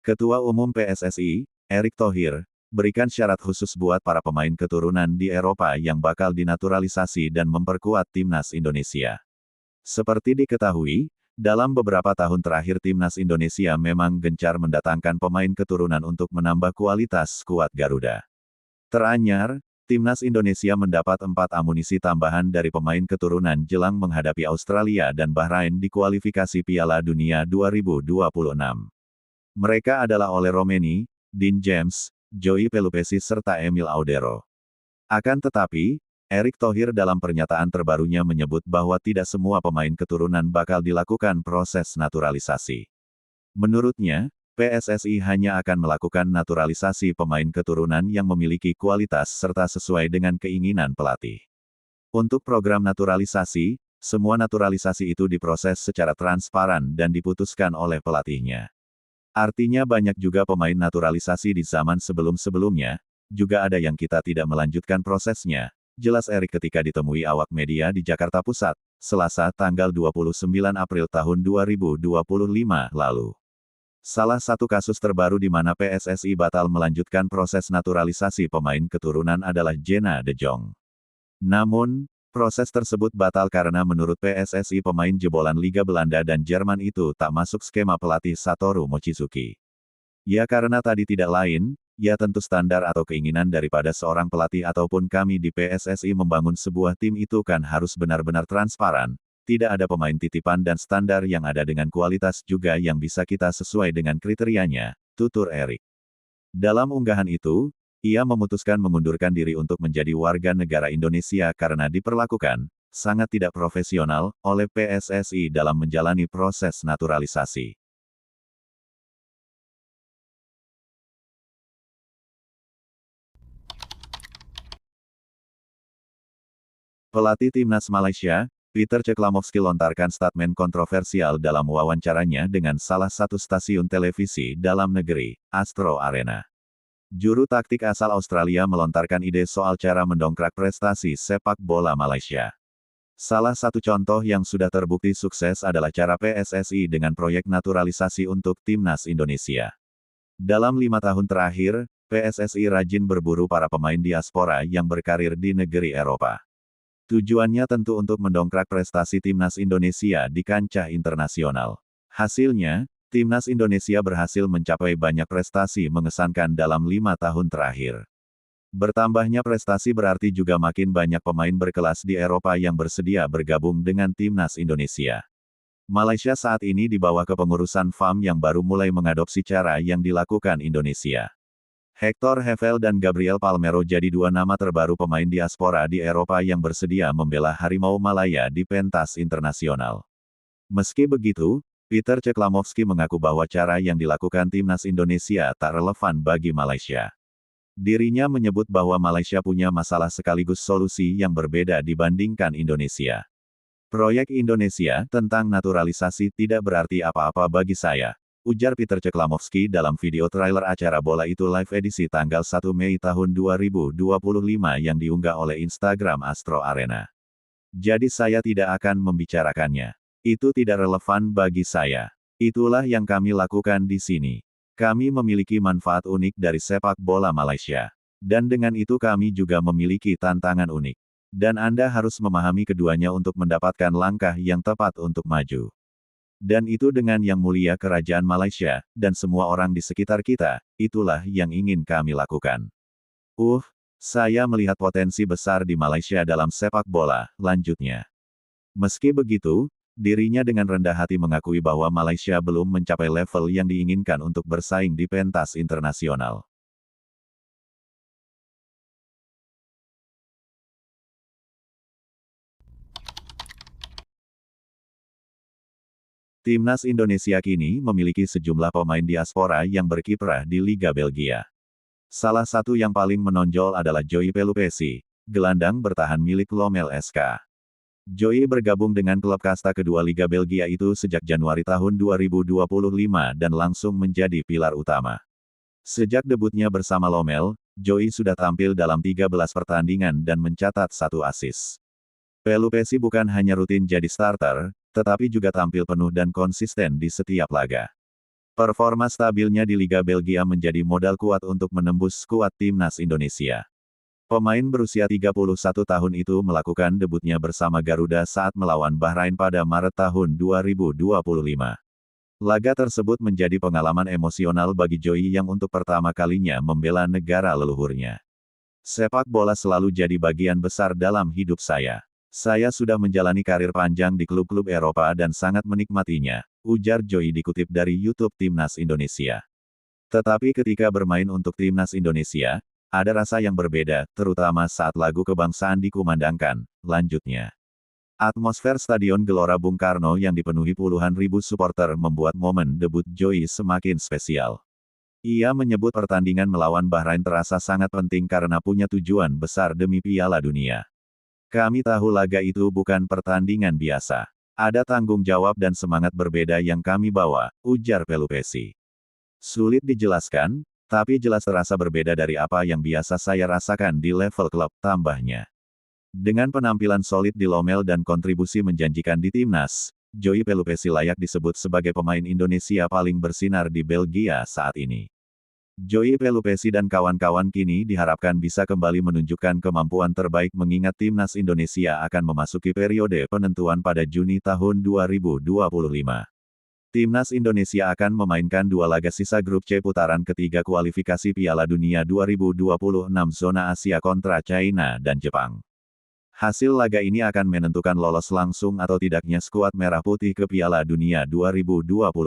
Ketua Umum PSSI, Erick Thohir, berikan syarat khusus buat para pemain keturunan di Eropa yang bakal dinaturalisasi dan memperkuat timnas Indonesia. Seperti diketahui, dalam beberapa tahun terakhir timnas Indonesia memang gencar mendatangkan pemain keturunan untuk menambah kualitas skuad Garuda. Teranyar, timnas Indonesia mendapat 4 amunisi tambahan dari pemain keturunan jelang menghadapi Australia dan Bahrain di kualifikasi Piala Dunia 2026. Mereka adalah Ole Romeni, Dean James, Joey Pelupesi serta Emil Audero. Akan tetapi, Erick Thohir dalam pernyataan terbarunya menyebut bahwa tidak semua pemain keturunan bakal dilakukan proses naturalisasi. Menurutnya, PSSI hanya akan melakukan naturalisasi pemain keturunan yang memiliki kualitas serta sesuai dengan keinginan pelatih. Untuk program naturalisasi, semua naturalisasi itu diproses secara transparan dan diputuskan oleh pelatihnya. Artinya banyak juga pemain naturalisasi di zaman sebelum-sebelumnya, juga ada yang kita tidak melanjutkan prosesnya, jelas Erick ketika ditemui awak media di Jakarta Pusat, Selasa tanggal 29 April tahun 2025 lalu. Salah satu kasus terbaru di mana PSSI batal melanjutkan proses naturalisasi pemain keturunan adalah Jenna De Jong. Namun, proses tersebut batal karena menurut PSSI pemain jebolan Liga Belanda dan Jerman itu tak masuk skema pelatih Satoru Mochizuki. Ya karena tadi tidak lain, ya tentu standar atau keinginan daripada seorang pelatih ataupun kami di PSSI membangun sebuah tim itu kan harus benar-benar transparan, tidak ada pemain titipan dan standar yang ada dengan kualitas juga yang bisa kita sesuai dengan kriterianya, tutur Erick. Dalam unggahan itu, ia memutuskan mengundurkan diri untuk menjadi warga negara Indonesia karena diperlakukan sangat tidak profesional oleh PSSI dalam menjalani proses naturalisasi. Pelatih timnas Malaysia, Peter Ceklamovski lontarkan statement kontroversial dalam wawancaranya dengan salah satu stasiun televisi dalam negeri, Astro Arena. Juru taktik asal Australia melontarkan ide soal cara mendongkrak prestasi sepak bola Malaysia. Salah satu contoh yang sudah terbukti sukses adalah cara PSSI dengan proyek naturalisasi untuk timnas Indonesia. Dalam 5 tahun terakhir, PSSI rajin berburu para pemain diaspora yang berkarir di negeri Eropa. Tujuannya tentu untuk mendongkrak prestasi timnas Indonesia di kancah internasional. Hasilnya, timnas Indonesia berhasil mencapai banyak prestasi mengesankan dalam 5 tahun terakhir. Bertambahnya prestasi berarti juga makin banyak pemain berkelas di Eropa yang bersedia bergabung dengan timnas Indonesia. Malaysia saat ini di bawah kepengurusan FAM yang baru mulai mengadopsi cara yang dilakukan Indonesia. Hector Hevel dan Gabriel Palmero jadi 2 nama terbaru pemain diaspora di Eropa yang bersedia membela Harimau Malaya di pentas internasional. Meski begitu, Peter Ceklamovski mengaku bahwa cara yang dilakukan timnas Indonesia tak relevan bagi Malaysia. Dirinya menyebut bahwa Malaysia punya masalah sekaligus solusi yang berbeda dibandingkan Indonesia. Proyek Indonesia tentang naturalisasi tidak berarti apa-apa bagi saya, ujar Peter Ceklamovski dalam video trailer acara bola itu live edisi tanggal 1 Mei tahun 2025 yang diunggah oleh Instagram Astro Arena. Jadi saya tidak akan membicarakannya. Itu tidak relevan bagi saya. Itulah yang kami lakukan di sini. Kami memiliki manfaat unik dari sepak bola Malaysia. Dan dengan itu kami juga memiliki tantangan unik. Dan Anda harus memahami keduanya untuk mendapatkan langkah yang tepat untuk maju. Dan itu dengan Yang Mulia Kerajaan Malaysia, dan semua orang di sekitar kita, itulah yang ingin kami lakukan. Saya melihat potensi besar di Malaysia dalam sepak bola, lanjutnya. Meski begitu, dirinya dengan rendah hati mengakui bahwa Malaysia belum mencapai level yang diinginkan untuk bersaing di pentas internasional. Timnas Indonesia kini memiliki sejumlah pemain diaspora yang berkiprah di Liga Belgia. Salah satu yang paling menonjol adalah Joey Pelupesi, gelandang bertahan milik Lommel SK. Joey bergabung dengan klub kasta kedua Liga Belgia itu sejak Januari tahun 2025 dan langsung menjadi pilar utama. Sejak debutnya bersama Lommel, Joey sudah tampil dalam 13 pertandingan dan mencatat 1 assist. Pelupesi bukan hanya rutin jadi starter, tetapi juga tampil penuh dan konsisten di setiap laga. Performa stabilnya di Liga Belgia menjadi modal kuat untuk menembus skuad timnas Indonesia. Pemain berusia 31 tahun itu melakukan debutnya bersama Garuda saat melawan Bahrain pada Maret tahun 2025. Laga tersebut menjadi pengalaman emosional bagi Joey yang untuk pertama kalinya membela negara leluhurnya. Sepak bola selalu jadi bagian besar dalam hidup saya. Saya sudah menjalani karir panjang di klub-klub Eropa dan sangat menikmatinya, ujar Joey dikutip dari YouTube Timnas Indonesia. Tetapi ketika bermain untuk Timnas Indonesia, ada rasa yang berbeda, terutama saat lagu kebangsaan dikumandangkan, lanjutnya. Atmosfer Stadion Gelora Bung Karno yang dipenuhi puluhan ribu supporter membuat momen debut Joey semakin spesial. Ia menyebut pertandingan melawan Bahrain terasa sangat penting karena punya tujuan besar demi Piala Dunia. Kami tahu laga itu bukan pertandingan biasa. Ada tanggung jawab dan semangat berbeda yang kami bawa, ujar Pelupesi. Sulit dijelaskan, tapi jelas terasa berbeda dari apa yang biasa saya rasakan di level klub, tambahnya. Dengan penampilan solid di Lommel dan kontribusi menjanjikan di timnas, Joey Pelupesi layak disebut sebagai pemain Indonesia paling bersinar di Belgia saat ini. Joey Pelupesi dan kawan-kawan kini diharapkan bisa kembali menunjukkan kemampuan terbaik mengingat timnas Indonesia akan memasuki periode penentuan pada Juni tahun 2025. Timnas Indonesia akan memainkan 2 laga sisa grup C putaran ketiga kualifikasi Piala Dunia 2026 zona Asia kontra China dan Jepang. Hasil laga ini akan menentukan lolos langsung atau tidaknya skuad Merah Putih ke Piala Dunia 2026.